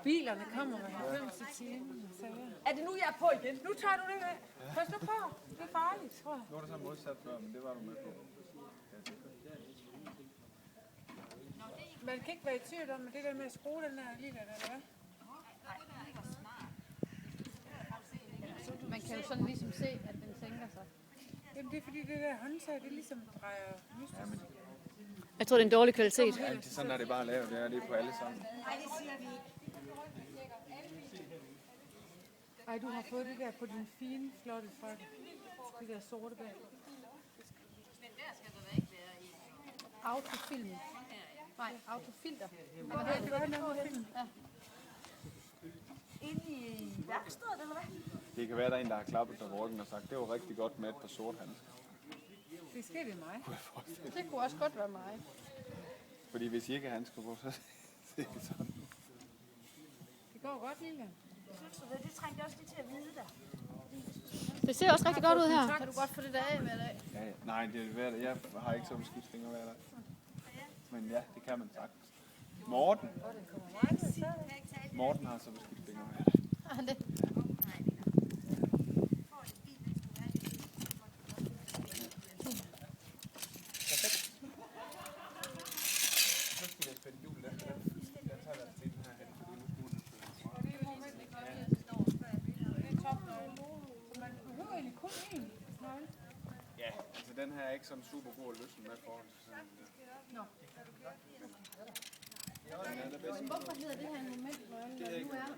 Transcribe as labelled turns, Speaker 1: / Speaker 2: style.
Speaker 1: Bilerne kommer med 90 i timen.
Speaker 2: Er det nu, jeg er på igen?
Speaker 1: Nu tager du det af. Pas nu på. Det er farligt, tror jeg.
Speaker 3: Nu er det så modsat før, men det var du med på.
Speaker 1: Man kan ikke være i tvivl om, at det der med at skrue den her lille, eller hvad?
Speaker 4: Man kan jo sådan ligesom se, at den sænker sig.
Speaker 1: Jamen det er fordi, det der håndtag, det ligesom drejer mystisk.
Speaker 5: Jeg tror, det er en dårlig kvalitet.
Speaker 3: Ja, det er sådan, at det bare lavet. Det er det på alle sammen.
Speaker 1: Ej, du har fået det der på din fine, flotte frakke. Det der sorte bag.
Speaker 4: Autofilm. Nej, autofilter.
Speaker 1: Hvor er det, hvad er det?
Speaker 4: Ja.
Speaker 2: Inde i værkstedet, eller hvad?
Speaker 3: Det kan være, der er en, der har klappet dig på ryggen og sagt, det var rigtig godt med et par sort handsker.
Speaker 1: Det sker det mig.
Speaker 4: Det kunne også godt være mig.
Speaker 3: Fordi hvis I ikke har handsker på, så ser det sådan.
Speaker 1: Det går godt, Lilian.
Speaker 2: Synes du det? Det trængte jeg også lige til at vide der.
Speaker 5: Det ser også rigtig godt ud her.
Speaker 4: Kan du godt få det der af hver dag?
Speaker 3: Ja, ja. Nej, det er hver dag. Jeg har ikke så beskidt fingre hver dag. Men ja, det kan man sagtens. Morten. Morten har så beskidt fingre hver dag.
Speaker 4: Har han det?
Speaker 3: Så skal jeg spænde hjulet efter den. Jeg tager der til den her hen, fordi nu skulle den føre.
Speaker 1: Og det er moment, det gør det. Det er topnøgle. Så man behøver egentlig kun én nøgle.
Speaker 3: Ja, altså den her er ikke sådan super god at løsne med forhold til sådan en.
Speaker 1: Nå.
Speaker 3: Den er bedst.
Speaker 4: Hvorfor hedder det her en momentnøgle, når det nu er